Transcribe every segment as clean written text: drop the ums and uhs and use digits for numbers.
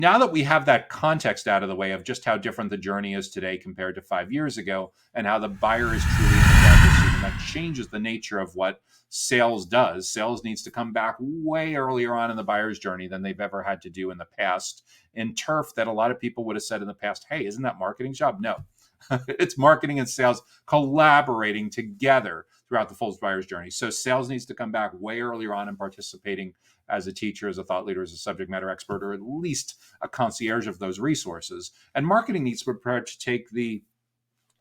Now that we have that context out of the way of just how different the journey is today compared to 5 years ago, and how the buyer is truly in the driver's seat, and that changes the nature of what sales does. Sales needs to come back way earlier on in the buyer's journey than they've ever had to do in the past. In turf, that a lot of people would have said in the past, hey, isn't that marketing's job? No. It's marketing and sales collaborating together throughout the full buyer's journey. So sales needs to come back way earlier on in participating as a teacher, as a thought leader, as a subject matter expert, or at least a concierge of those resources. And marketing needs to be prepared to take the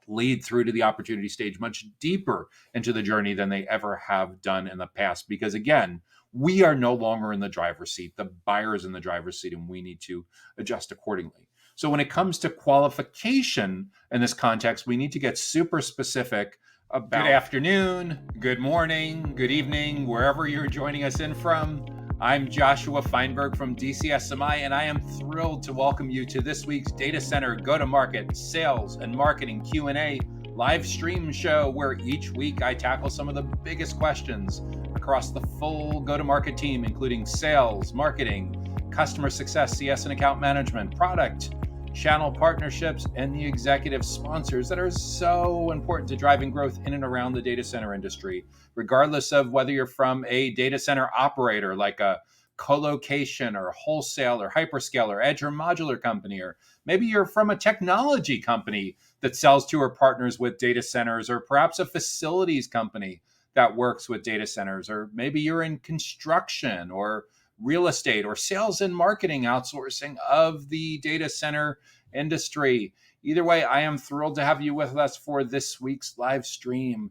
lead through to the opportunity stage much deeper into the journey than they ever have done in the past. Because again, we are no longer in the driver's seat. The buyer is in the driver's seat, and we need to adjust accordingly. So when it comes to qualification in this context, we need to get super specific about good afternoon, good morning, good evening, wherever you're joining us in from. I'm Joshua Feinberg from DCSMI, and I am thrilled to welcome you to this week's Data Center Go-to-Market Sales and Marketing Q&A live stream show, where each week I tackle some of the biggest questions across the full go-to-market team, including sales, marketing, customer success, CS and account management, product, channel partnerships, and the executive sponsors that are so important to driving growth in and around the data center industry, regardless of whether you're from a data center operator like a colocation or wholesale or hyperscaler, edge or modular company, or maybe you're from a technology company that sells to or partners with data centers, or perhaps a facilities company that works with data centers, or maybe you're in construction or real estate or sales and marketing outsourcing of the data center industry. Either way, I am thrilled to have you with us for this week's live stream.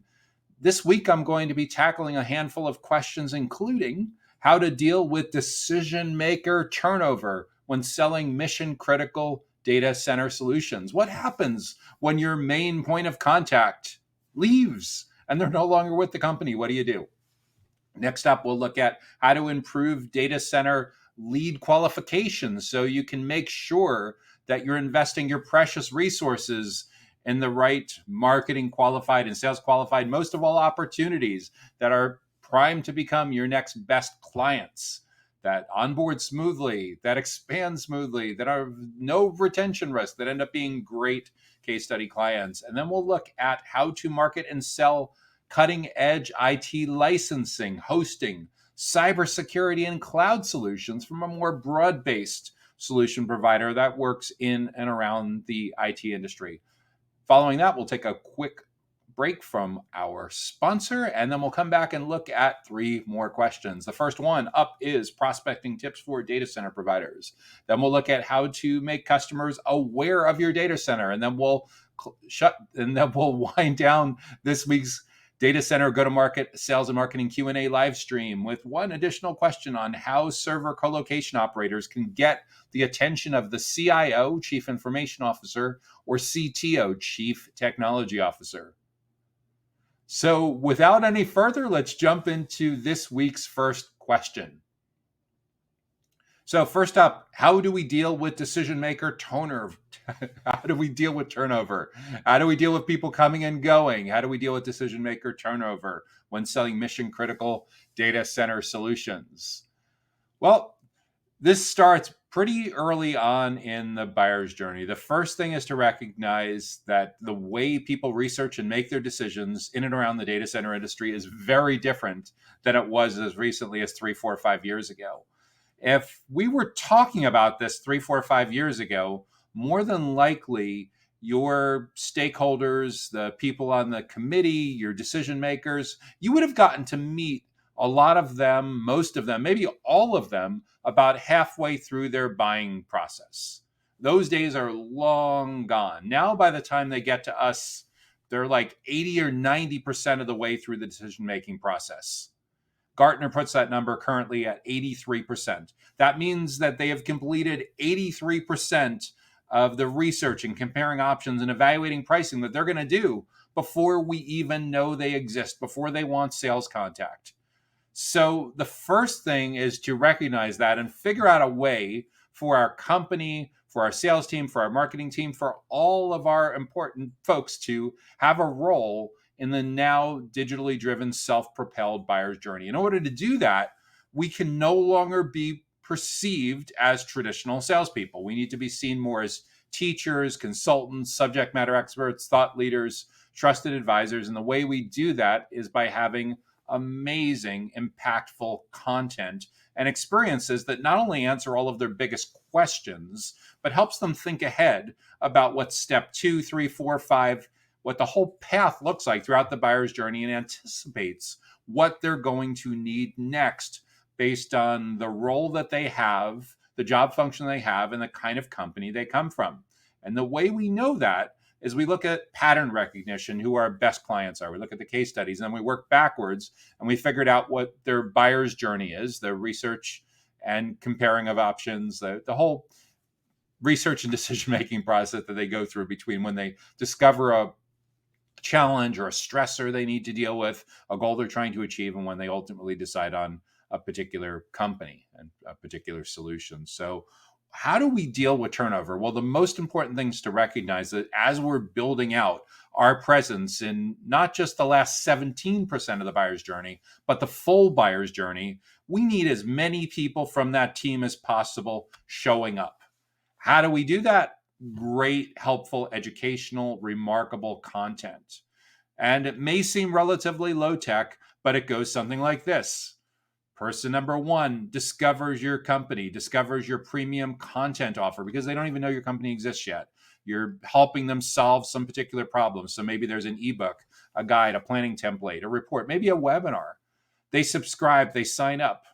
This week, I'm going to be tackling a handful of questions, including how to deal with decision maker turnover when selling mission critical data center solutions. What happens when your main point of contact leaves and they're no longer with the company? What do you do? Next up, we'll look at how to improve data center lead qualifications so you can make sure that you're investing your precious resources in the right marketing qualified and sales qualified, most of all, opportunities that are primed to become your next best clients, that onboard smoothly, that expand smoothly, that are no retention risk, that end up being great case study clients. And then we'll look at how to market and sell cutting-edge IT licensing, hosting, cybersecurity, and cloud solutions from a more broad-based solution provider that works in and around the IT industry. Following that, we'll take a quick break from our sponsor, and then we'll come back and look at 3 more questions. The first one up is prospecting tips for data center providers. Then we'll look at how to make customers aware of your data center, and then we'll wind down this week's Data Center Go-to-Market Sales and Marketing Q&A live stream with one additional question on how server colocation operators can get the attention of the CIO, Chief Information Officer, or CTO, Chief Technology Officer. So without any further, let's jump into this week's first question. So first up, how do we deal with decision maker turnover? How do we deal with turnover? How do we deal with people coming and going? How do we deal with decision maker turnover when selling mission critical data center solutions? Well, this starts pretty early on in the buyer's journey. The first thing is to recognize that the way people research and make their decisions in and around the data center industry is very different than it was as recently as 3, 4, 5 years ago. If we were talking about this 3, 4, 5 years ago, more than likely your stakeholders, the people on the committee, your decision makers, you would have gotten to meet a lot of them, most of them, maybe all of them, about halfway through their buying process. Those days are long gone. Now, by the time they get to us, they're like 80 or 90% of the way through the decision-making process. Gartner puts that number currently at 83%. That means that they have completed 83% of the research and comparing options and evaluating pricing that they're going to do before we even know they exist, before they want sales contact. So the first thing is to recognize that and figure out a way for our company, for our sales team, for our marketing team, for all of our important folks to have a role in the now digitally driven, self-propelled buyer's journey. In order to do that, we can no longer be perceived as traditional salespeople. We need to be seen more as teachers, consultants, subject matter experts, thought leaders, trusted advisors. And the way we do that is by having amazing, impactful content and experiences that not only answer all of their biggest questions, but helps them think ahead about what step 2, 3, 4, 5, what the whole path looks like throughout the buyer's journey, and anticipates what they're going to need next based on the role that they have, the job function they have, and the kind of company they come from. And the way we know that is we look at pattern recognition, who our best clients are. We look at the case studies, and then we work backwards, and we figured out what their buyer's journey is, their research and comparing of options, the whole research and decision-making process that they go through between when they discover a challenge or a stressor they need to deal with, a goal they're trying to achieve, and when they ultimately decide on a particular company and a particular solution. So how do we deal with turnover? Well, the most important thing is to recognize that as we're building out our presence in not just the last 17% of the buyer's journey, but the full buyer's journey, we need as many people from that team as possible showing up. How do we do that? Great, helpful, educational, remarkable content. And it may seem relatively low tech, but it goes something like this. Person number 1 discovers your company, discovers your premium content offer because they don't even know your company exists yet. You're helping them solve some particular problem. So maybe there's an ebook, a guide, a planning template, a report, maybe a webinar. They subscribe, they sign up.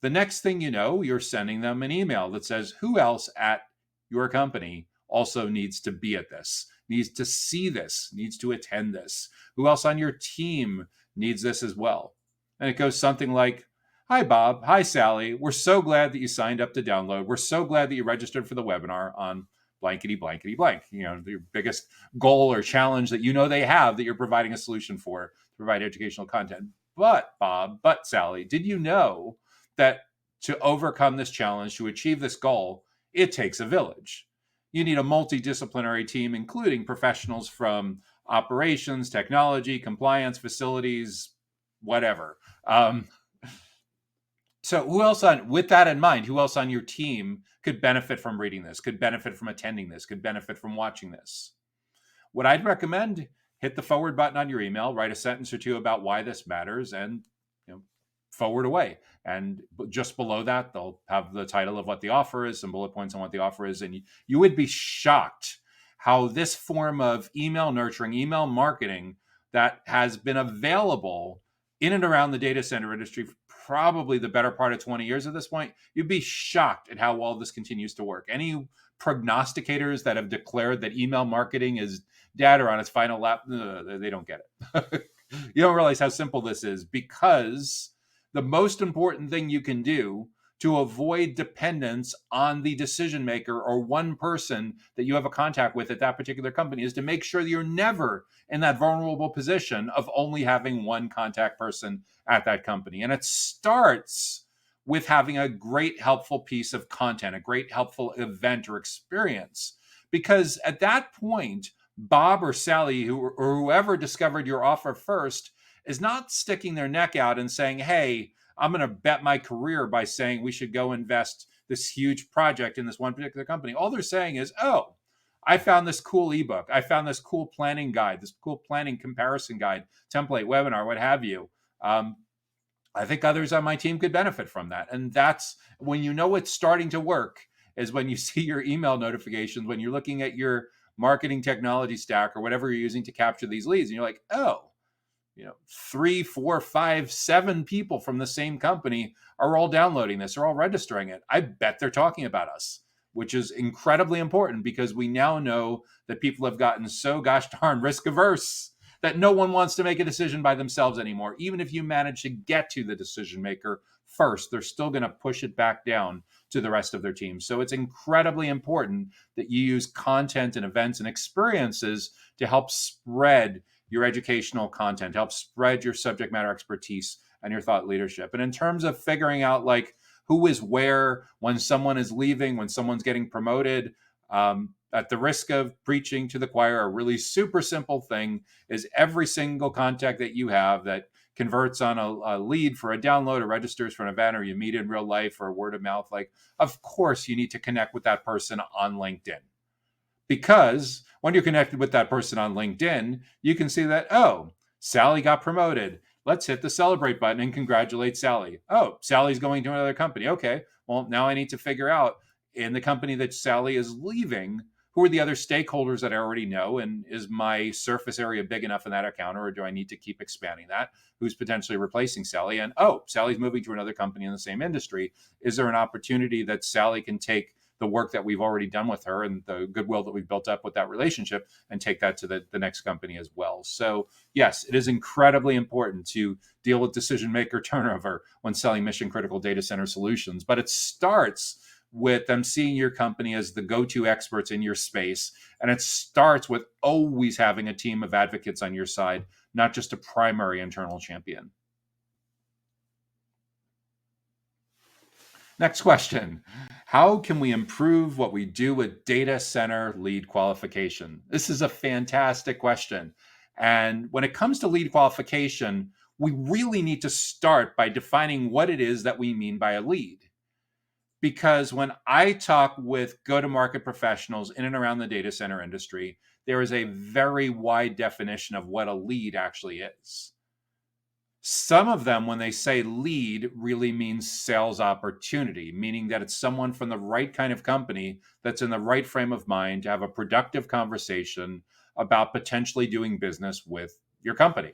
The next thing you know, you're sending them an email that says, who else at your company also needs to be at this, needs to see this, needs to attend this? Who else on your team needs this as well? And it goes something like, hi, Bob. Hi, Sally. We're so glad that you signed up to download. We're so glad that you registered for the webinar on blankety, blankety, blank. You know, your biggest goal or challenge that you know they have that you're providing a solution for to provide educational content. But, Bob, but, Sally, did you know that to overcome this challenge, to achieve this goal, it takes a village? You need a multidisciplinary team, including professionals from operations, technology, compliance, facilities, whatever. So who else with that in mind, who else on your team could benefit from reading this, could benefit from attending this, could benefit from watching this? What I'd recommend, hit the forward button on your email, write a sentence or two about why this matters, and forward away. And just below that, they'll have the title of what the offer is, some bullet points on what the offer is. And you would be shocked how this form of email nurturing, email marketing that has been available in and around the data center industry for probably the better part of 20 years at this point, you'd be shocked at how well this continues to work. Any prognosticators that have declared that email marketing is dead or on its final lap, they don't get it. You don't realize how simple this is, because the most important thing you can do to avoid dependence on the decision maker or one person that you have a contact with at that particular company is to make sure that you're never in that vulnerable position of only having one contact person at that company. And it starts with having a great, helpful piece of content, a great, helpful event or experience. Because at that point, Bob or Sally, or whoever discovered your offer first, is not sticking their neck out and saying, hey, I'm going to bet my career by saying we should go invest this huge project in this one particular company. All they're saying is, oh, I found this cool ebook. I found this cool planning guide, this cool planning comparison guide, template, webinar, what have you. I think others on my team could benefit from that. And that's when you know it's starting to work, is when you see your email notifications, when you're looking at your marketing technology stack or whatever you're using to capture these leads. And you're like, oh, 3, 4, 5, 7 people from the same company are all downloading this, are all registering it. I bet they're talking about us, which is incredibly important, because we now know that people have gotten so gosh darn risk averse that no one wants to make a decision by themselves anymore. Even if you manage to get to the decision maker first, they're still going to push it back down to the rest of their team. So it's incredibly important that you use content and events and experiences to help spread your educational content, help spread your subject matter expertise and your thought leadership. And in terms of figuring out like who is where, when someone is leaving, when someone's getting promoted, at the risk of preaching to the choir, a really super simple thing is every single contact that you have that converts on a lead for a download or registers for an event, or you meet in real life or word of mouth, like, of course you need to connect with that person on LinkedIn. Because when you're connected with that person on LinkedIn, you can see that, oh, Sally got promoted. Let's hit the celebrate button and congratulate Sally. Oh, Sally's going to another company. Okay, well, now I need to figure out in the company that Sally is leaving, who are the other stakeholders that I already know? And is my surface area big enough in that account, or do I need to keep expanding that? Who's potentially replacing Sally? And oh, Sally's moving to another company in the same industry. Is there an opportunity that Sally can take the work that we've already done with her and the goodwill that we've built up with that relationship and take that to the next company as well? So yes, it is incredibly important to deal with decision maker turnover when selling mission critical data center solutions. But it starts with them seeing your company as the go-to experts in your space. And it starts with always having a team of advocates on your side, not just a primary internal champion. Next question. How can we improve what we do with data center lead qualification? This is a fantastic question. And when it comes to lead qualification, we really need to start by defining what it is that we mean by a lead. Because when I talk with go-to-market professionals in and around the data center industry, there is a very wide definition of what a lead actually is. Some of them, when they say lead, really means sales opportunity, meaning that it's someone from the right kind of company that's in the right frame of mind to have a productive conversation about potentially doing business with your company.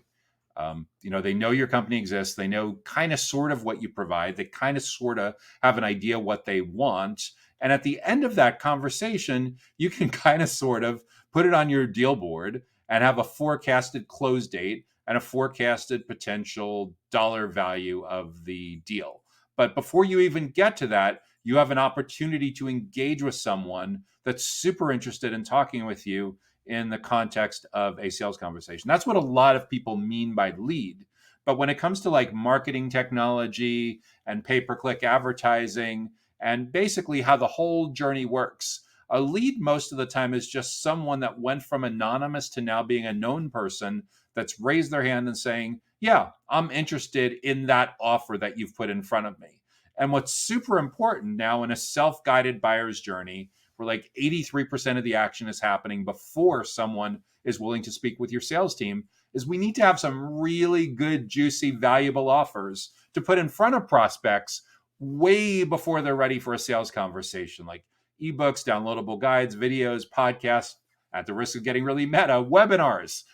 They know your company exists. They know kind of sort of what you provide. They kind of sort of have an idea what they want. And at the end of that conversation, you can kind of sort of put it on your deal board and have a forecasted close date and a forecasted potential dollar value of the deal. But before you even get to that, you have an opportunity to engage with someone that's super interested in talking with you in the context of a sales conversation. That's what a lot of people mean by lead. But when it comes to like marketing technology and pay-per-click advertising and basically how the whole journey works, a lead most of the time is just someone that went from anonymous to now being a known person that's raised their hand and saying, yeah, I'm interested in that offer that you've put in front of me. And what's super important now in a self-guided buyer's journey, where like 83% of the action is happening before someone is willing to speak with your sales team, is we need to have some really good, juicy, valuable offers to put in front of prospects way before they're ready for a sales conversation, like ebooks, downloadable guides, videos, podcasts, at the risk of getting really meta, webinars.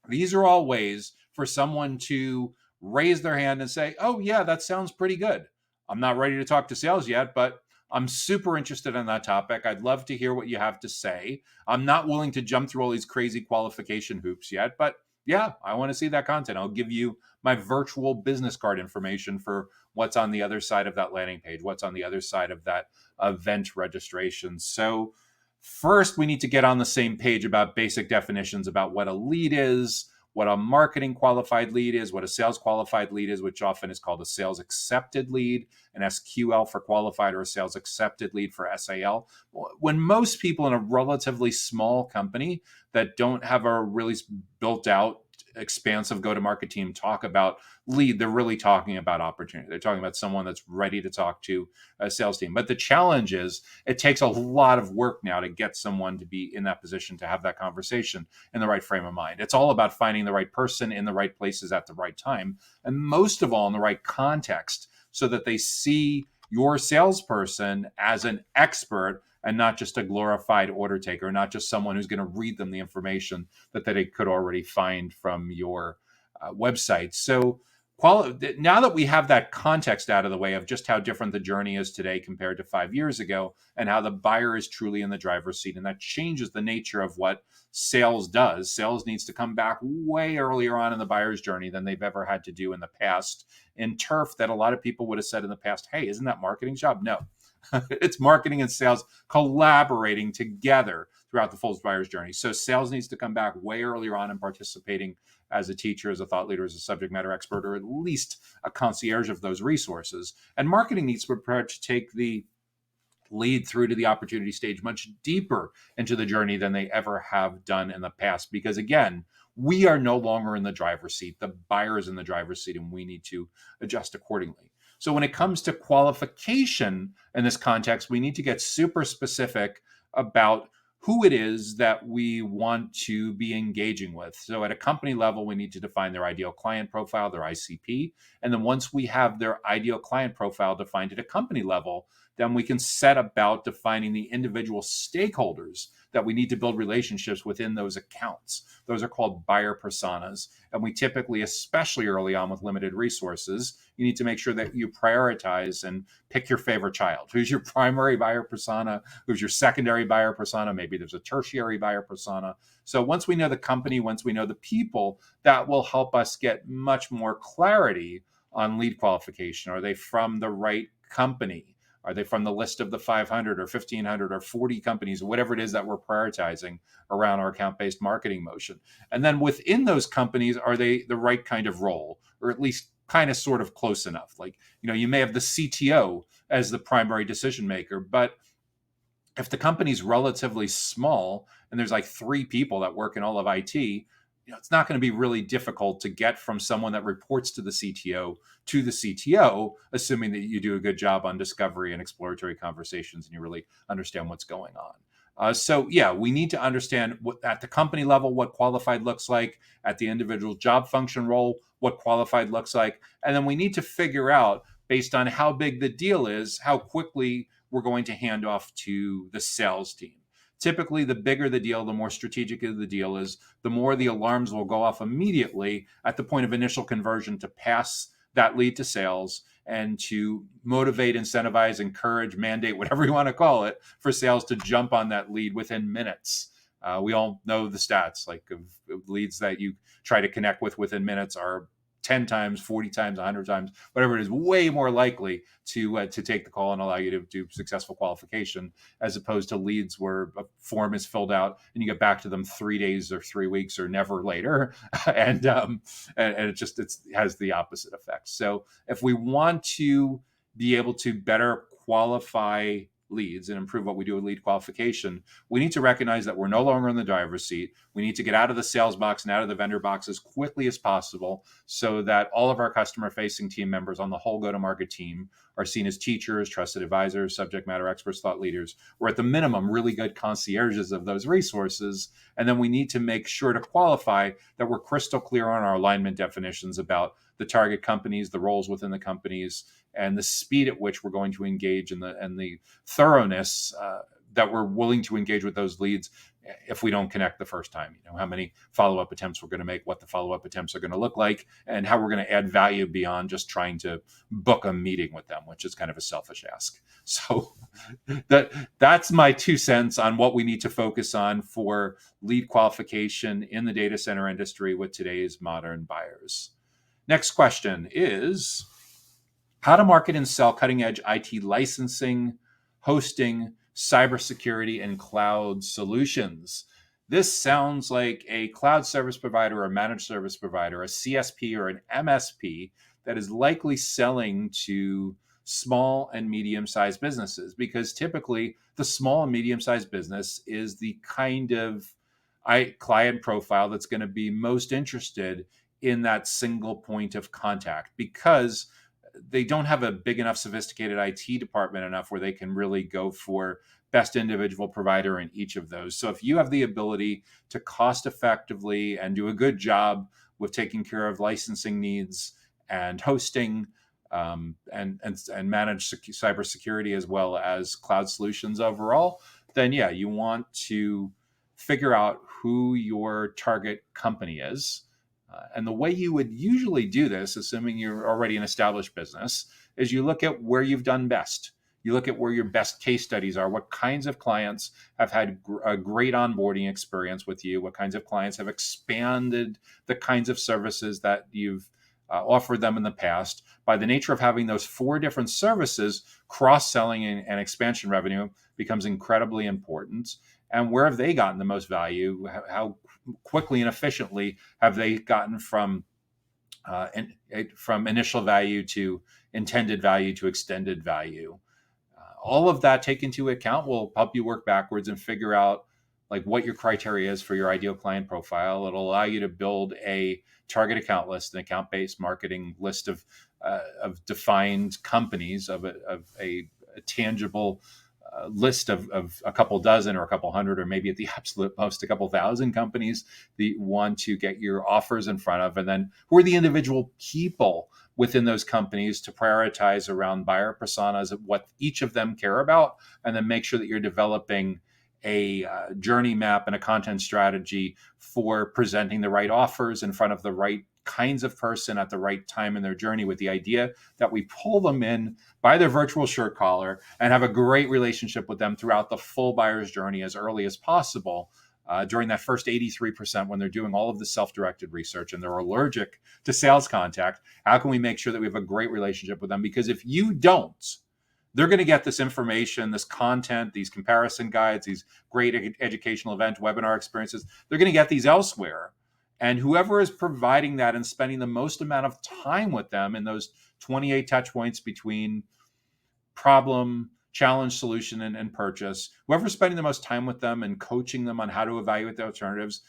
These are all ways for someone to raise their hand and say, oh, yeah, that sounds pretty good. I'm not ready to talk to sales yet, but I'm super interested in that topic. I'd love to hear what you have to say. I'm not willing to jump through all these crazy qualification hoops yet, but yeah, I want to see that content. I'll give you my virtual business card information for what's on the other side of that landing page, what's on the other side of that event registration. So first, we need to get on the same page about basic definitions about what a lead is, what a marketing qualified lead is, what a sales qualified lead is, which often is called a sales accepted lead, an SQL for qualified, or a sales accepted lead for SAL. When most people in a relatively small company that don't have a really built out expansive go-to-market team talk about lead, they're really talking about opportunity. They're talking about someone that's ready to talk to a sales team. But the challenge is it takes a lot of work now to get someone to be in that position to have that conversation in the right frame of mind. It's all about finding the right person in the right places at the right time, and most of all in the right context, so that they see your salesperson as an expert and not just a glorified order taker, not just someone who's going to read them the information that they could already find from your website. So now that we have that context out of the way of just how different the journey is today compared to 5 years ago, and how the buyer is truly in the driver's seat, and that changes the nature of what sales does. Sales needs to come back way earlier on in the buyer's journey than they've ever had to do in the past. In turf, that a lot of people would have said in the past, hey, isn't that marketing's job? No. It's marketing and sales collaborating together throughout the full buyer's journey. So sales needs to come back way earlier on and participating as a teacher, as a thought leader, as a subject matter expert, or at least a concierge of those resources. And marketing needs to be prepared to take the lead through to the opportunity stage much deeper into the journey than they ever have done in the past. Because again, we are no longer in the driver's seat. The buyer is in the driver's seat, and we need to adjust accordingly. So when it comes to qualification in this context, we need to get super specific about who it is that we want to be engaging with. So at a company level, we need to define their ideal client profile, their ICP. And then once we have their ideal client profile defined at a company level, then we can set about defining the individual stakeholders that we need to build relationships within those accounts. Those are called buyer personas. And we typically, especially early on with limited resources, you need to make sure that you prioritize and pick your favorite child. Who's your primary buyer persona? Who's your secondary buyer persona? Maybe there's a tertiary buyer persona. So once we know the company, once we know the people, that will help us get much more clarity on lead qualification. Are they from the right company? Are they from the list of the 500 or 1,500 or 40 companies, whatever it is that we're prioritizing around our account-based marketing motion? And then within those companies, are they the right kind of role, or at least kind of sort of close enough? Like, you may have the CTO as the primary decision maker, but if the company's relatively small and there's like 3 people that work in all of IT, it's not going to be really difficult to get from someone that reports to the CTO to the CTO, assuming that you do a good job on discovery and exploratory conversations and you really understand what's going on. So we need to understand at the company level what qualified looks like, at the individual job function role what qualified looks like, and then we need to figure out, based on how big the deal is, how quickly we're going to hand off to the sales team. Typically, the bigger the deal, the more strategic the deal is, the more the alarms will go off immediately at the point of initial conversion to pass that lead to sales and to motivate, incentivize, encourage, mandate, whatever you want to call it, for sales to jump on that lead within minutes. We all know the stats, like of leads that you try to connect with within minutes are 10 times, 40 times, 100 times, whatever it is, way more likely to take the call and allow you to do successful qualification, as opposed to leads where a form is filled out and you get back to them 3 days or 3 weeks or never later, and it has the opposite effect. So if we want to be able to better qualify leads and improve what we do with lead qualification, we need to recognize that we're no longer in the driver's seat. We need to get out of the sales box and out of the vendor box as quickly as possible so that all of our customer-facing team members on the whole go-to-market team are seen as teachers, trusted advisors, subject matter experts, thought leaders. We're at the minimum really good concierges of those resources. And then we need to make sure to qualify that we're crystal clear on our alignment definitions about the target companies, the roles within the companies, and the speed at which we're going to engage and the thoroughness that we're willing to engage with those leads if we don't connect the first time. How many follow-up attempts we're going to make, what the follow-up attempts are going to look like, and how we're going to add value beyond just trying to book a meeting with them, which is kind of a selfish ask. So that's my 2 cents on what we need to focus on for lead qualification in the data center industry with today's modern buyers. Next question is how to market and sell cutting-edge IT licensing, hosting, cybersecurity, and cloud solutions. This sounds like a cloud service provider or a managed service provider, a CSP or an MSP that is likely selling to small and medium-sized businesses, because typically the small and medium-sized business is the kind of client profile that's going to be most interested in that single point of contact, because they don't have a big enough sophisticated IT department enough where they can really go for best individual provider in each of those. So if you have the ability to cost effectively and do a good job with taking care of licensing needs and hosting and manage cybersecurity as well as cloud solutions overall, then you want to figure out who your target company is. And the way you would usually do this, assuming you're already an established business, is you look at where you've done best. You look at where your best case studies are. What kinds of clients have had a great onboarding experience with you? What kinds of clients have expanded the kinds of services that you've offered them in the past? By the nature of having those 4 different services, cross-selling and expansion revenue becomes incredibly important. And where have they gotten the most value? How quickly and efficiently have they gotten from initial value to intended value to extended value? All of that taken into account will help you work backwards and figure out like what your criteria is for your ideal client profile. It'll allow you to build a target account list, an account-based marketing list of defined companies, of a tangible list of a couple dozen or a couple hundred, or maybe at the absolute most, a couple thousand companies that you want to get your offers in front of. And then who are the individual people within those companies to prioritize around buyer personas of what each of them care about, and then make sure that you're developing a journey map and a content strategy for presenting the right offers in front of the right kinds of person at the right time in their journey, with the idea that we pull them in by their virtual shirt collar and have a great relationship with them throughout the full buyer's journey as early as possible. During that first 83%, when they're doing all of the self-directed research and they're allergic to sales contact, how can we make sure that we have a great relationship with them? Because if you don't, they're going to get this information, this content, these comparison guides, these great educational event, webinar experiences. They're going to get these elsewhere. And whoever is providing that and spending the most amount of time with them in those 28 touch points between problem, challenge, solution, and purchase, whoever's spending the most time with them and coaching them on how to evaluate the alternatives,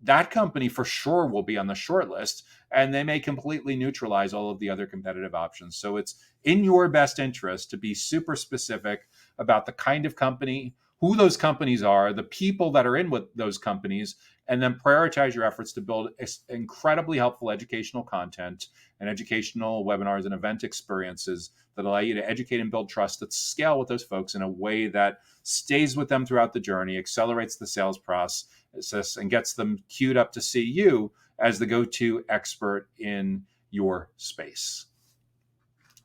that company for sure will be on the short list, and they may completely neutralize all of the other competitive options. So it's in your best interest to be super specific about the kind of company, who those companies are, the people that are in with those companies, and then prioritize your efforts to build incredibly helpful educational content and educational webinars and event experiences that allow you to educate and build trust that scale with those folks in a way that stays with them throughout the journey, accelerates the sales process, and gets them queued up to see you as the go-to expert in your space.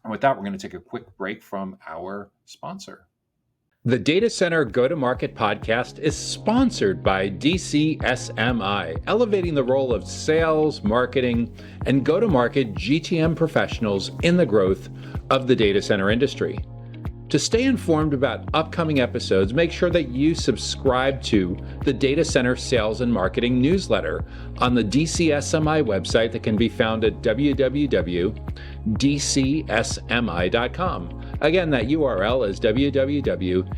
And with that, we're going to take a quick break from our sponsor. The Data Center Go-to-Market podcast is sponsored by DCSMI, elevating the role of sales, marketing, and go-to-market GTM professionals in the growth of the data center industry. To stay informed about upcoming episodes, make sure that you subscribe to the Data Center Sales and Marketing newsletter on the DCSMI website that can be found at www.dcsmi.com. Again, that URL is www.dcsmi.com.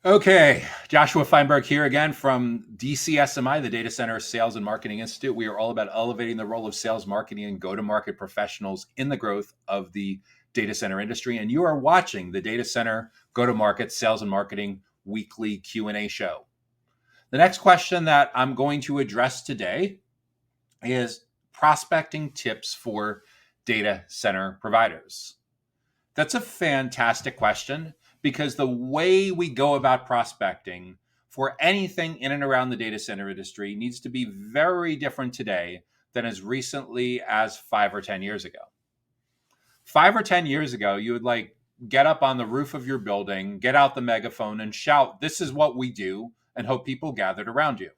Okay, Joshua Feinberg here again from DCSMI, the Data Center Sales and Marketing Institute. We are all about elevating the role of sales, marketing, and go-to-market professionals in the growth of the data center industry. And you are watching the Data Center Go-to-Market Sales and Marketing Weekly Q&A show. The next question that I'm going to address today is prospecting tips for data center providers. That's a fantastic question, because the way we go about prospecting for anything in and around the data center industry needs to be very different today than as recently as 5 or 10 years ago. 5 or 10 years ago, you would get up on the roof of your building, get out the megaphone and shout, "This is what we do," and hope people gathered around you.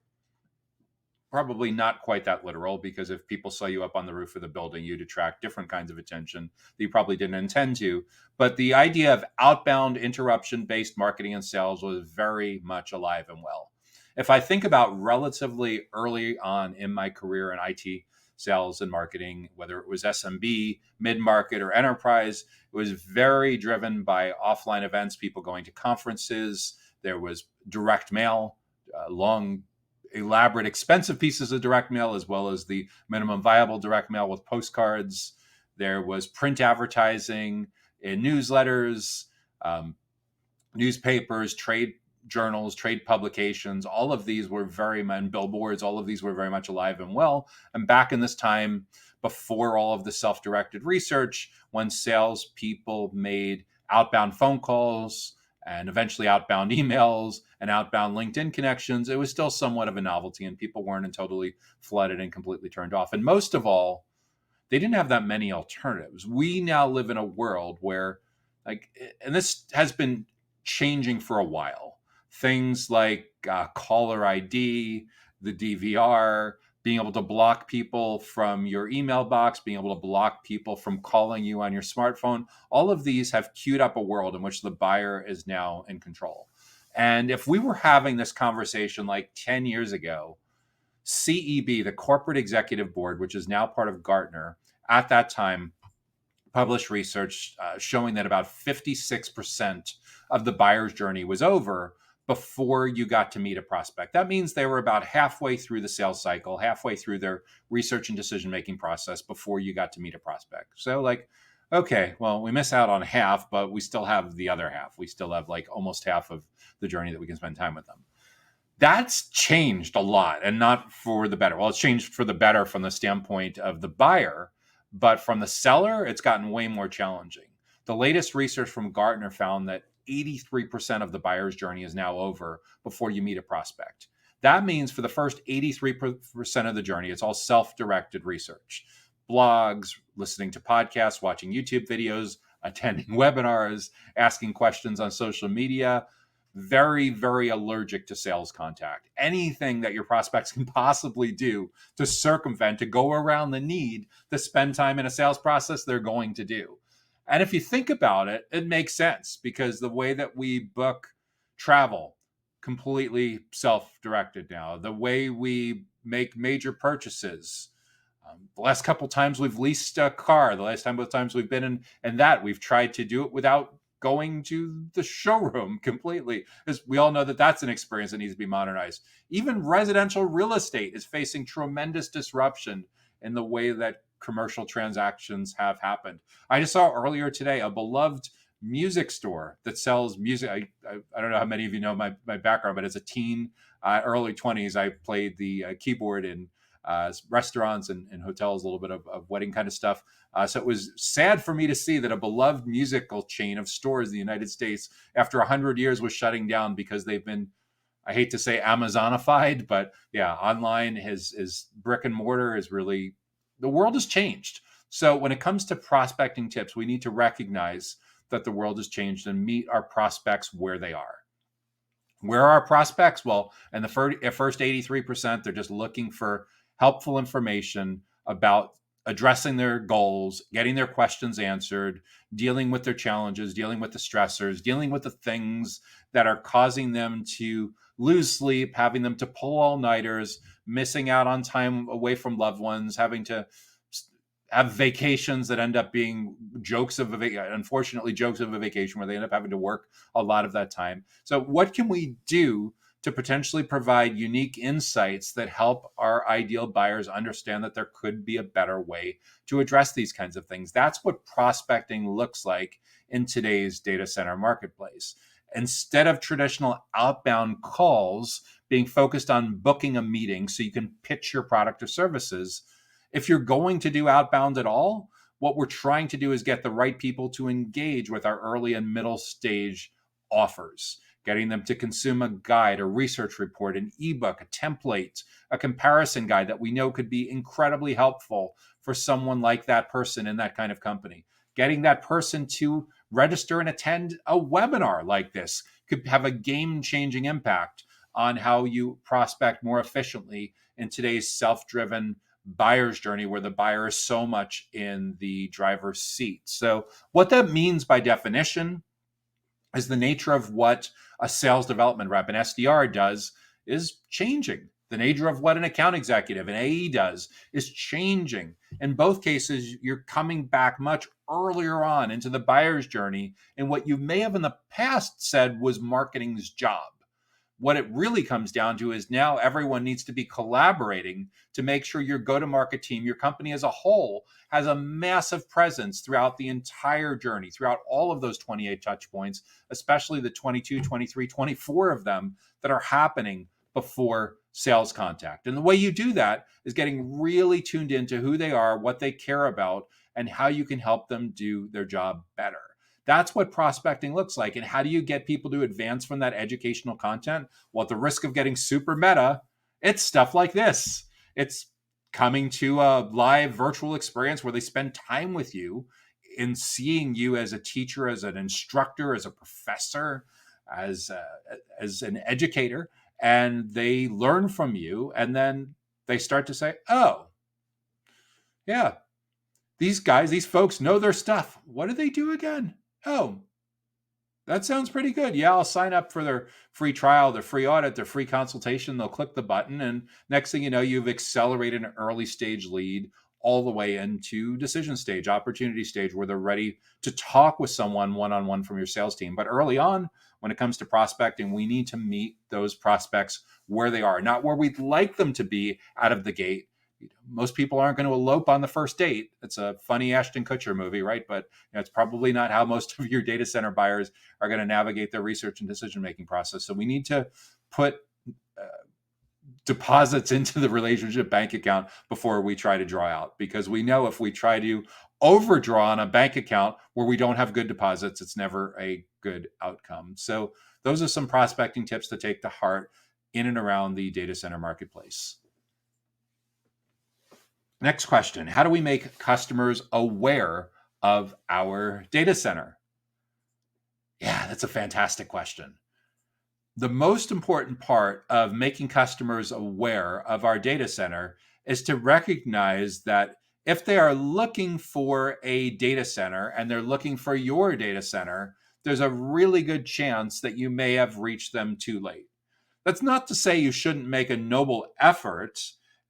Probably not quite that literal, because if people saw you up on the roof of the building, you'd attract different kinds of attention that you probably didn't intend to. But the idea of outbound interruption-based marketing and sales was very much alive and well. If I think about relatively early on in my career in IT sales and marketing, whether it was SMB, mid-market, or enterprise, it was very driven by offline events, people going to conferences. There was direct mail, long, elaborate, expensive pieces of direct mail, as well as the minimum viable direct mail with postcards. There was print advertising in newsletters, newspapers, trade journals, trade publications. All of these were and billboards, all of these were very much alive and well. And back in this time, before all of the self-directed research, when salespeople made outbound phone calls and eventually outbound emails and outbound LinkedIn connections, it was still somewhat of a novelty, and people weren't totally flooded and completely turned off. And most of all, they didn't have that many alternatives. We now live in a world where, and this has been changing for a while, things like caller ID, the DVR, being able to block people from your email box, being able to block people from calling you on your smartphone. All of these have queued up a world in which the buyer is now in control. And if we were having this conversation 10 years ago, CEB, the Corporate Executive Board, which is now part of Gartner, at that time published research showing that about 56% of the buyer's journey was over before you got to meet a prospect. That means they were about halfway through the sales cycle, halfway through their research and decision-making process before you got to meet a prospect. So like, okay, well, we miss out on half, but we still have the other half. We still have like almost half of the journey that we can spend time with them. That's changed a lot, and not for the better. Well, it's changed for the better from the standpoint of the buyer, but from the seller, it's gotten way more challenging. The latest research from Gartner found that 83% of the buyer's journey is now over before you meet a prospect. That means for the first 83% of the journey, it's all self-directed research. Blogs, listening to podcasts, watching YouTube videos, attending webinars, asking questions on social media. Very, very allergic to sales contact. Anything that your prospects can possibly do to circumvent, to go around the need to spend time in a sales process, they're going to do. And if you think about it, it makes sense, because the way that we book travel, completely self-directed now. The way we make major purchases, the last couple times we've leased a car, the last times we've been in that, we've tried to do it without going to the showroom completely, as we all know that that's an experience that needs to be modernized. Even residential real estate is facing tremendous disruption in the way that commercial transactions have happened. I just saw earlier today a beloved music store that sells music. I don't know how many of you know my background, but as a teen, early 20s, I played the keyboard in restaurants and hotels, a little bit of wedding kind of stuff. So it was sad for me to see that a beloved musical chain of stores in the United States, after 100 years, was shutting down because they've been, I hate to say Amazonified, but yeah, online is brick and mortar is really, the world has changed. So when it comes to prospecting tips, we need to recognize that the world has changed and meet our prospects where they are. Where are our prospects? Well, in the first 83%, they're just looking for helpful information about addressing their goals, getting their questions answered, dealing with their challenges, dealing with the stressors, dealing with the things that are causing them to lose sleep, having them to pull all-nighters, missing out on time away from loved ones, having to have vacations that end up being unfortunately jokes of a vacation, where they end up having to work a lot of that time. So what can we do to potentially provide unique insights that help our ideal buyers understand that there could be a better way to address these kinds of things? That's what prospecting looks like in today's data center marketplace. Instead of traditional outbound calls being focused on booking a meeting so you can pitch your product or services, if you're going to do outbound at all, what we're trying to do is get the right people to engage with our early and middle stage offers, getting them to consume a guide, a research report, an ebook, a template, a comparison guide that we know could be incredibly helpful for someone like that person in that kind of company. Getting that person to register and attend a webinar like this could have a game-changing impact on how you prospect more efficiently in today's self-driven buyer's journey, where the buyer is so much in the driver's seat. So what that means by definition is the nature of what a sales development rep, an SDR, does is changing. The nature of what an account executive, an AE, does is changing. In both cases, you're coming back much earlier on into the buyer's journey in what you may have in the past said was marketing's job. What it really comes down to is now everyone needs to be collaborating to make sure your go-to-market team, your company as a whole, has a massive presence throughout the entire journey, throughout all of those 28 touch points, especially the 22, 23, 24 of them that are happening before sales contact. And the way you do that is getting really tuned into who they are, what they care about, and how you can help them do their job better. That's what prospecting looks like. And how do you get people to advance from that educational content? Well, at the risk of getting super meta, it's stuff like this. It's coming to a live virtual experience where they spend time with you in seeing you as a teacher, as an instructor, as a professor, as an educator, and they learn from you. And then they start to say, oh, yeah, these guys, these folks know their stuff. What do they do again? Oh, that sounds pretty good. Yeah, I'll sign up for their free trial, their free audit, their free consultation. They'll click the button. And next thing you know, you've accelerated an early stage lead all the way into decision stage, opportunity stage, where they're ready to talk with someone one-on-one from your sales team. But early on, when it comes to prospecting, we need to meet those prospects where they are, not where we'd like them to be out of the gate. Most people aren't going to elope on the first date. It's a funny Ashton Kutcher movie, right? But it's probably not how most of your data center buyers are going to navigate their research and decision-making process. So we need to put deposits into the relationship bank account before we try to draw out, because we know if we try to overdraw on a bank account where we don't have good deposits, it's never a good outcome. So those are some prospecting tips to take to heart in and around the data center marketplace. Next question: how do we make customers aware of our data center? Yeah, that's a fantastic question. The most important part of making customers aware of our data center is to recognize that if they are looking for a data center and they're looking for your data center, there's a really good chance that you may have reached them too late. That's not to say you shouldn't make a noble effort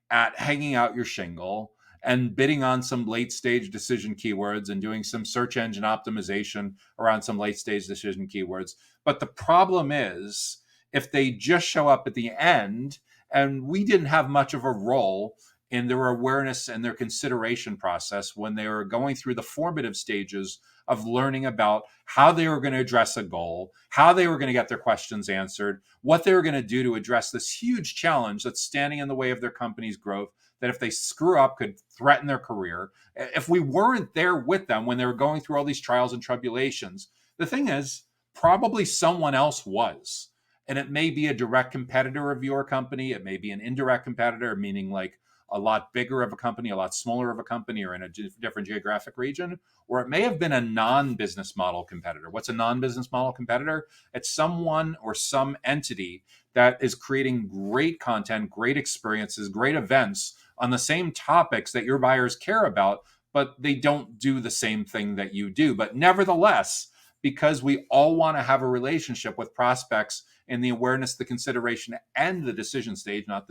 at hanging out your shingle and bidding on some late stage decision keywords and doing some search engine optimization around some late stage decision keywords. But the problem is, if they just show up at the end and we didn't have much of a role in their awareness and their consideration process when they were going through the formative stages of learning about how they were going to address a goal, how they were going to get their questions answered, what they were going to do to address this huge challenge that's standing in the way of their company's growth, that if they screw up could threaten their career. If we weren't there with them when they were going through all these trials and tribulations, the thing is, probably someone else was. And it may be a direct competitor of your company. It may be an indirect competitor, meaning like a lot bigger of a company, a lot smaller of a company, or in a different geographic region. Or it may have been a non-business model competitor. What's a non-business model competitor? It's someone or some entity that is creating great content, great experiences, great events on the same topics that your buyers care about, but they don't do the same thing that you do. But nevertheless, because we all want to have a relationship with prospects in the awareness, the consideration, and the decision stage, not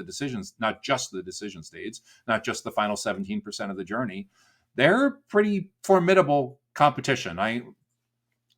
just the decision stage, not just the final 17% of the journey, they're pretty formidable competition.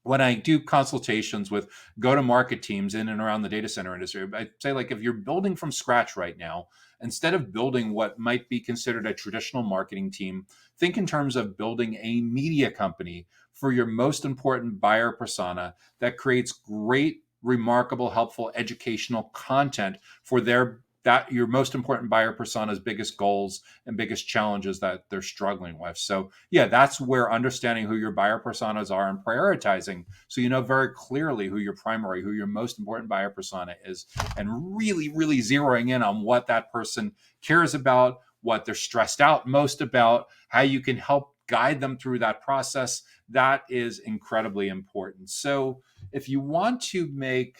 When I do consultations with go-to-market teams in and around the data center industry, I say, like, if you're building from scratch right now, instead of building what might be considered a traditional marketing team, think in terms of building a media company for your most important buyer persona that creates great, remarkable, helpful, educational content for your most important buyer persona's biggest goals and biggest challenges that they're struggling with. So yeah, that's where understanding who your buyer personas are and prioritizing, so you know very clearly who your most important buyer persona is, and really, really zeroing in on what that person cares about, what they're stressed out most about, how you can help guide them through that process. That is incredibly important. So if you want to make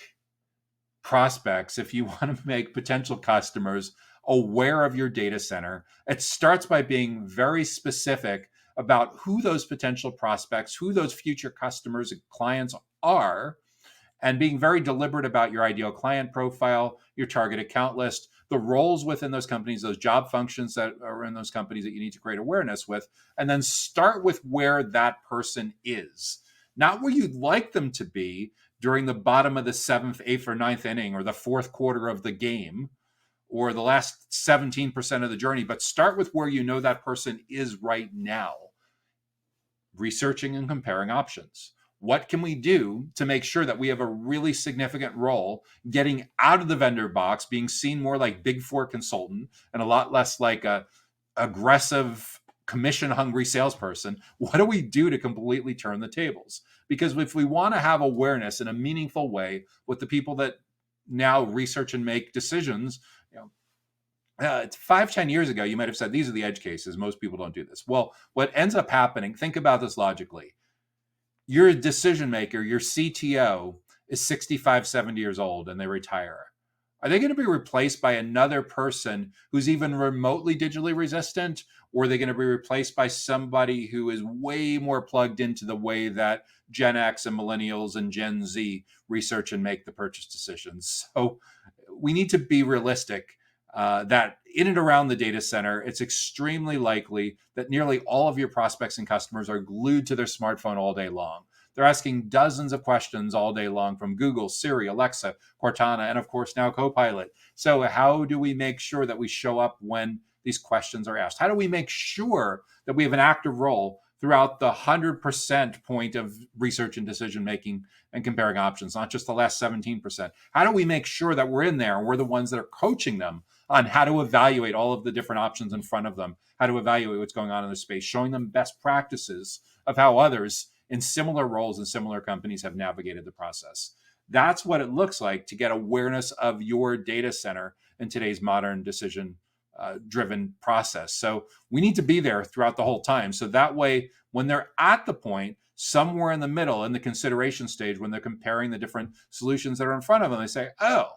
prospects, if you want to make potential customers aware of your data center, it starts by being very specific about who those potential prospects, who those future customers and clients are, and being very deliberate about your ideal client profile, your target account list, the roles within those companies, those job functions that are in those companies that you need to create awareness with, and then start with where that person is, not where you'd like them to be during the bottom of the 7th, 8th, or 9th inning, or the 4th quarter of the game, or the last 17% of the journey, but start with where you know that person is right now, researching and comparing options. What can we do to make sure that we have a really significant role getting out of the vendor box, being seen more like Big Four consultant and a lot less like a aggressive, commission-hungry salesperson? What do we do to completely turn the tables? Because if we want to have awareness in a meaningful way with the people that now research and make decisions, 5-10 years ago, you might have said, these are the edge cases. Most people don't do this. Well, what ends up happening, think about this logically. Your decision maker, your CTO, is 65, 70 years old and they retire. Are they going to be replaced by another person who's even remotely digitally resistant? Or are they going to be replaced by somebody who is way more plugged into the way that Gen X and millennials and Gen Z research and make the purchase decisions? So we need to be realistic. that in and around the data center, it's extremely likely that nearly all of your prospects and customers are glued to their smartphone all day long. They're asking dozens of questions all day long from Google, Siri, Alexa, Cortana, and of course now Copilot. So how do we make sure that we show up when these questions are asked? How do we make sure that we have an active role throughout the 100% point of research and decision making and comparing options, not just the last 17%? How do we make sure that we're in there and we're the ones that are coaching them on how to evaluate all of the different options in front of them, how to evaluate what's going on in the space, showing them best practices of how others in similar roles in similar companies have navigated the process? That's what it looks like to get awareness of your data center in today's modern decision driven process. So we need to be there throughout the whole time. So that way, when they're at the point somewhere in the middle in the consideration stage, when they're comparing the different solutions that are in front of them, they say, oh,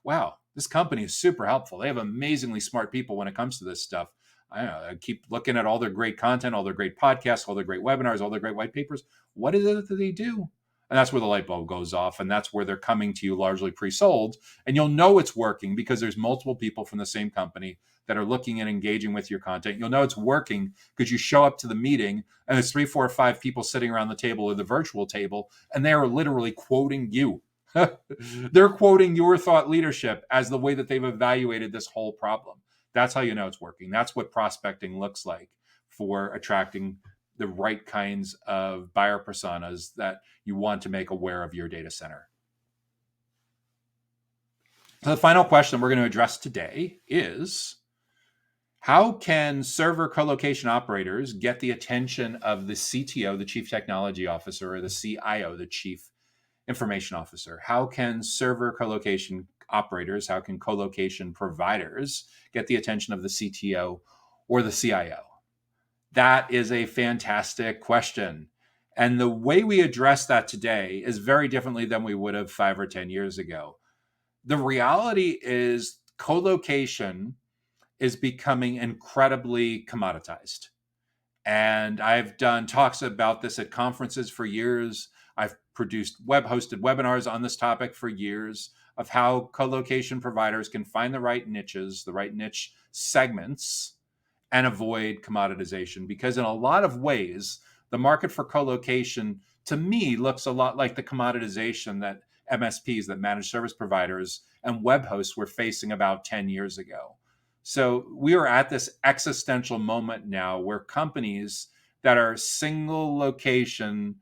wow, this company is super helpful. They have amazingly smart people when it comes to this stuff. I don't know, I keep looking at all their great content, all their great podcasts, all their great webinars, all their great white papers. What is it that they do? And that's where the light bulb goes off. And that's where they're coming to you largely pre-sold. And you'll know it's working because there's multiple people from the same company that are looking and engaging with your content. You'll know it's working because you show up to the meeting and there's 3, 4, or 5 people sitting around the table or the virtual table, and they are literally quoting you. They're quoting your thought leadership as the way that they've evaluated this whole problem. That's how you know it's working. That's what prospecting looks like for attracting the right kinds of buyer personas that you want to make aware of your data center. So the final question we're going to address today is, how can server colocation operators get the attention of the CTO, the Chief Technology Officer, or the CIO, the Chief Information Officer? How can server colocation operators, how can colocation providers get the attention of the CTO or the CIO? That is a fantastic question. And the way we address that today is very differently than we would have 5 or 10 years ago. The reality is colocation is becoming incredibly commoditized. And I've done talks about this at conferences for years. I've produced hosted webinars on this topic for years of how colocation providers can find the right niches, the right niche segments, and avoid commoditization. Because in a lot of ways, the market for colocation, to me, looks a lot like the commoditization that MSPs, that managed service providers, and web hosts were facing about 10 years ago. So we are at this existential moment now where companies that are single location,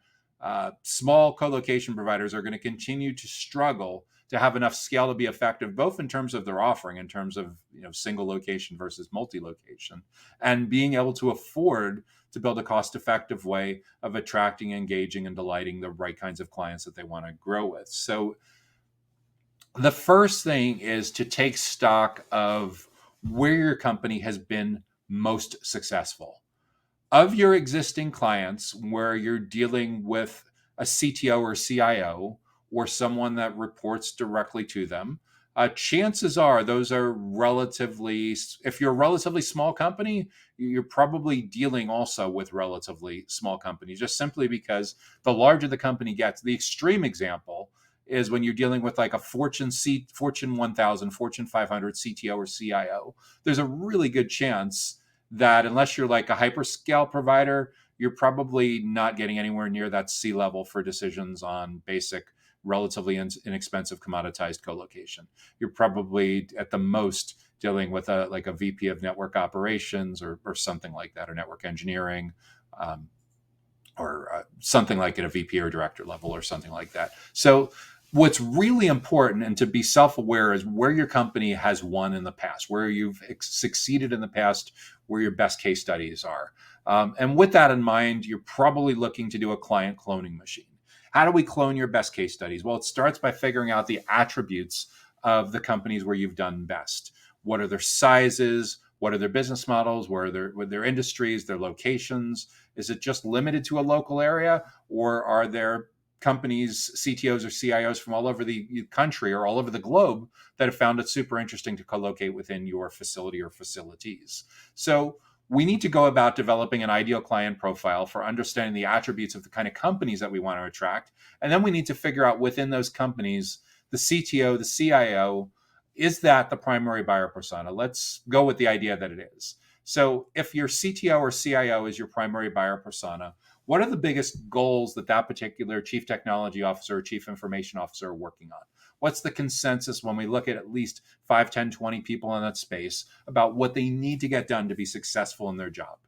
small colocation providers are going to continue to struggle to have enough scale to be effective, both in terms of their offering, in terms of single location versus multi-location, and being able to afford to build a cost-effective way of attracting, engaging, and delighting the right kinds of clients that they want to grow with. So the first thing is to take stock of where your company has been most successful. Of your existing clients, where you're dealing with a CTO or CIO or someone that reports directly to them, chances are those are relatively, if you're a relatively small company, you're probably dealing also with relatively small companies, just simply because the larger the company gets. The extreme example is when you're dealing with like a Fortune 1000, Fortune 500 CTO or CIO. There's a really good chance that unless you're like a hyperscale provider, you're probably not getting anywhere near that C-level for decisions on basic, relatively inexpensive commoditized colocation. You're probably at the most dealing with a VP of network operations or something like that, or network engineering, or something like at a VP or director level or something like that. So what's really important, and to be self-aware, is where your company has won in the past, where you've succeeded in the past, where your best case studies are. And with that in mind, you're probably looking to do a client cloning machine. How do we clone your best case studies? Well, it starts by figuring out the attributes of the companies where you've done best. What are their sizes? What are their business models? Where are their industries, their locations? Is it just limited to a local area, or are there companies, CTOs or CIOs from all over the country or all over the globe that have found it super interesting to co-locate within your facility or facilities? So we need to go about developing an ideal client profile for understanding the attributes of the kind of companies that we want to attract. And then we need to figure out within those companies, the CTO, the CIO, Is that the primary buyer persona? Let's go with the idea that it is. So if your CTO or CIO is your primary buyer persona, what are the biggest goals that that particular chief technology officer or chief information officer are working on? What's the consensus when we look at least 5, 10, 20 people in that space about what they need to get done to be successful in their job?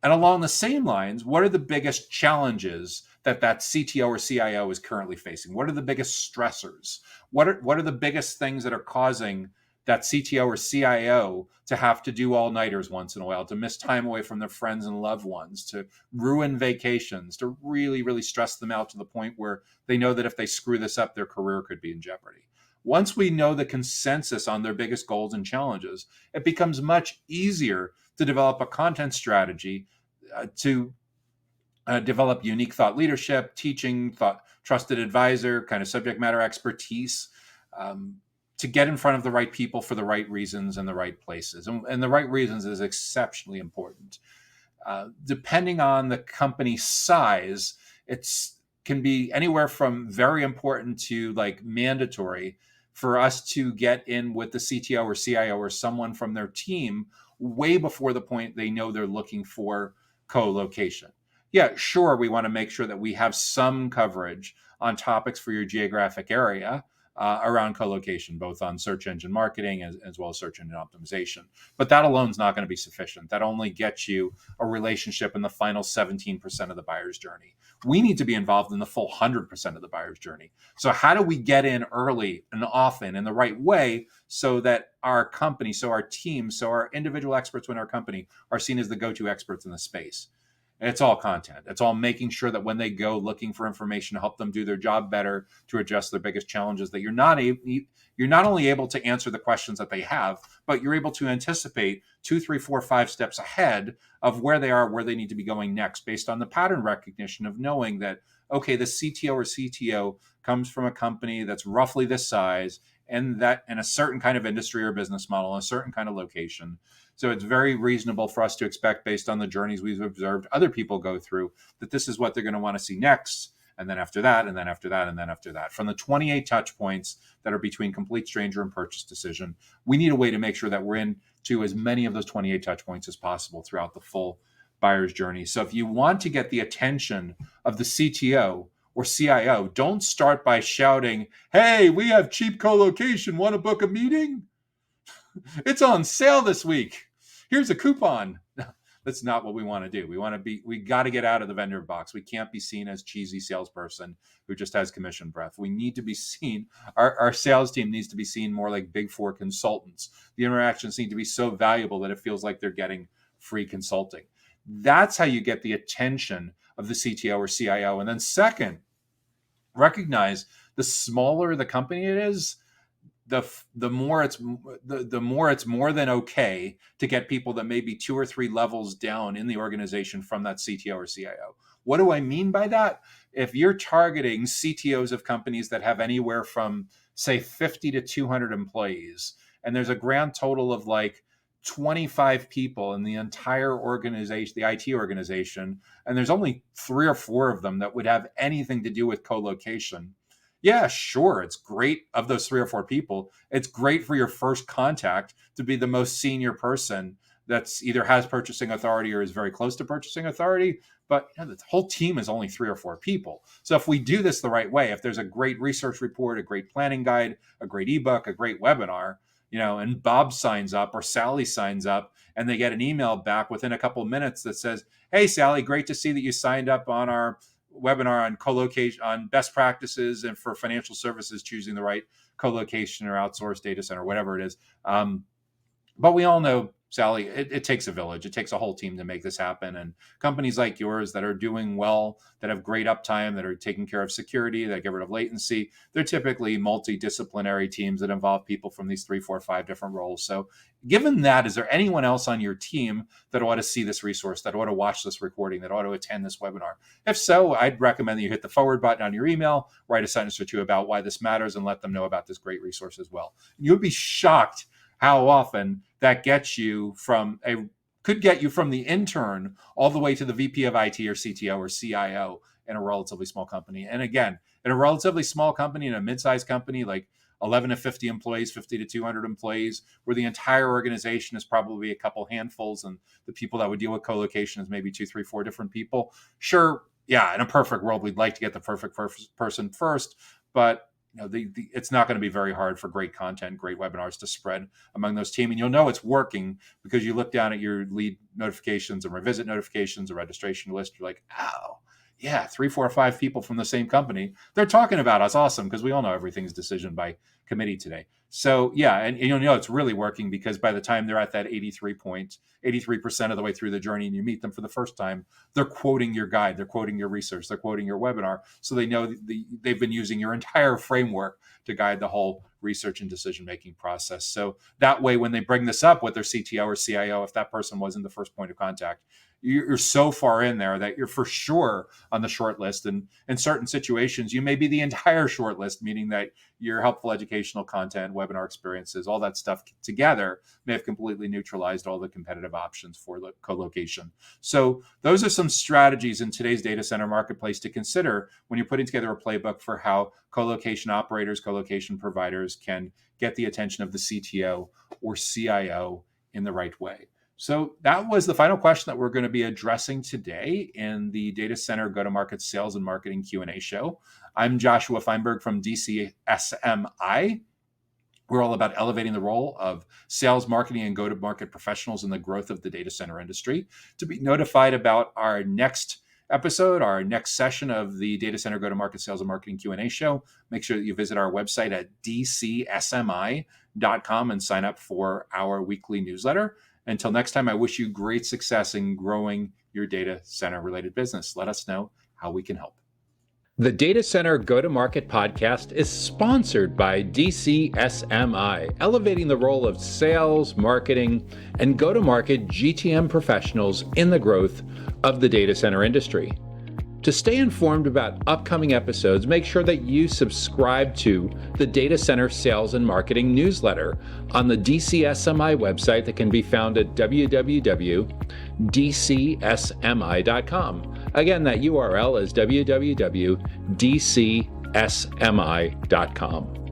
And along the same lines, what are the biggest challenges that that CTO or CIO is currently facing? What are the biggest stressors? What are the biggest things that are causing that CTO or CIO to have to do all-nighters once in a while, to miss time away from their friends and loved ones, to ruin vacations, to really, really stress them out to the point where they know that if they screw this up, their career could be in jeopardy? Once we know the consensus on their biggest goals and challenges, it becomes much easier to develop a content strategy, to develop unique thought leadership, teaching, thought, trusted advisor, kind of subject matter expertise, to get in front of the right people for the right reasons and the right places. And the right reasons is exceptionally important. Depending on the company size, it's can be anywhere from very important to like mandatory for us to get in with the CTO or CIO or someone from their team way before the point they know they're looking for co-location. Yeah, sure, we want to make sure that we have some coverage on topics for your geographic area around co-location, both on search engine marketing as well as search engine optimization. But that alone is not going to be sufficient. That only gets you a relationship in the final 17% of the buyer's journey. We need to be involved in the full 100% of the buyer's journey. So how do we get in early and often in the right way so that our company, so our team, so our individual experts within our company are seen as the go-to experts in the space? And it's all content. It's all making sure that when they go looking for information to help them do their job better, to address their biggest challenges, that you're not only able to answer the questions that they have, but you're able to anticipate 2, 3, 4, 5 steps ahead of where they are, where they need to be going next, based on the pattern recognition of knowing that, okay, the CTO or CTO comes from a company that's roughly this size and that in a certain kind of industry or business model, a certain kind of location. So it's very reasonable for us to expect, based on the journeys we've observed other people go through, that this is what they're going to want to see next. And then after that, and then after that, and then after that. From the 28 touch points that are between complete stranger and purchase decision, we need a way to make sure that we're into as many of those 28 touch points as possible throughout the full buyer's journey. So if you want to get the attention of the CTO or CIO, don't start by shouting, "Hey, we have cheap co-location. Want to book a meeting? It's on sale this week. Here's a coupon." That's not what we want to do. We got to get out of the vendor box. We can't be seen as cheesy salesperson who just has commission breath. We need to be seen, our sales team needs to be seen more like Big Four consultants. The interactions need to be so valuable that it feels like they're getting free consulting. That's how you get the attention of the CTO or CIO. And then second, recognize the smaller the company it is, the more it's more than okay to get people that may be 2 or 3 levels down in the organization from that CTO or CIO. What do I mean by that? If you're targeting CTOs of companies that have anywhere from, say, 50 to 200 employees, and there's a grand total of like 25 people in the entire organization, the IT organization, and there's only 3 or 4 of them that would have anything to do with co-location. Yeah, sure. It's great of those 3 or 4 people. It's great for your first contact to be the most senior person that's either has purchasing authority or is very close to purchasing authority. But the whole team is only 3 or 4 people. So if we do this the right way, if there's a great research report, a great planning guide, a great ebook, a great webinar, and Bob signs up or Sally signs up and they get an email back within a couple of minutes that says, "Hey, Sally, great to see that you signed up on our webinar on co-location, on best practices and for financial services, choosing the right co-location or outsourced data center," whatever it is. But we all know, Sally, it takes a village. It takes a whole team to make this happen. And companies like yours that are doing well, that have great uptime, that are taking care of security, that get rid of latency, they're typically multidisciplinary teams that involve people from these 3, 4, 5 different roles. So given that, is there anyone else on your team that ought to see this resource, that ought to watch this recording, that ought to attend this webinar? If so, I'd recommend that you hit the forward button on your email, write a sentence or 2 about why this matters, and let them know about this great resource as well. You'd be shocked how often that could get you from the intern all the way to the VP of IT or CTO or CIO in a relatively small company. And again, in a relatively small company, in a mid-sized company, like 11 to 50 employees, 50 to 200 employees, where the entire organization is probably a couple handfuls, and the people that would deal with co-location is maybe 2, 3, 4 different people. Sure, yeah, in a perfect world, we'd like to get the perfect person first, but it's not going to be very hard for great content, great webinars to spread among those team. And you'll know it's working because you look down at your lead notifications and revisit notifications or registration list. You're like, oh, yeah, 3, 4, 5 people from the same company. They're talking about us. Awesome. Because we all know everything's decision by committee today. So yeah, and you'll know it's really working because by the time they're at that 83% of the way through the journey and you meet them for the first time, they're quoting your guide, they're quoting your research, they're quoting your webinar. So they know they've been using your entire framework to guide the whole research and decision-making process. So that way, when they bring this up with their CTO or CIO, if that person wasn't the first point of contact, you're so far in there that you're for sure on the short list. And in certain situations, you may be the entire short list, meaning that your helpful educational content, webinar experiences, all that stuff together may have completely neutralized all the competitive options for the co-location. So those are some strategies in today's data center marketplace to consider when you're putting together a playbook for how co-location operators, co-location providers can get the attention of the CTO or CIO in the right way. So that was the final question that we're going to be addressing today in the Data Center Go-to-Market Sales and Marketing Q&A show. I'm Joshua Feinberg from DCSMI. We're all about elevating the role of sales, marketing, and go-to-market professionals in the growth of the data center industry. To be notified about our next episode, our next session of the Data Center Go-to-Market Sales and Marketing Q&A show, make sure that you visit our website at DCSMI.com and sign up for our weekly newsletter. Until next time, I wish you great success in growing your data center related business. Let us know how we can help. The Data Center Go-to-Market podcast is sponsored by DCSMI, elevating the role of sales, marketing, and go-to-market GTM professionals in the growth of the data center industry. To stay informed about upcoming episodes, make sure that you subscribe to the Data Center Sales and Marketing newsletter on the DCSMI website that can be found at www.dcsmi.com. Again, that URL is www.dcsmi.com.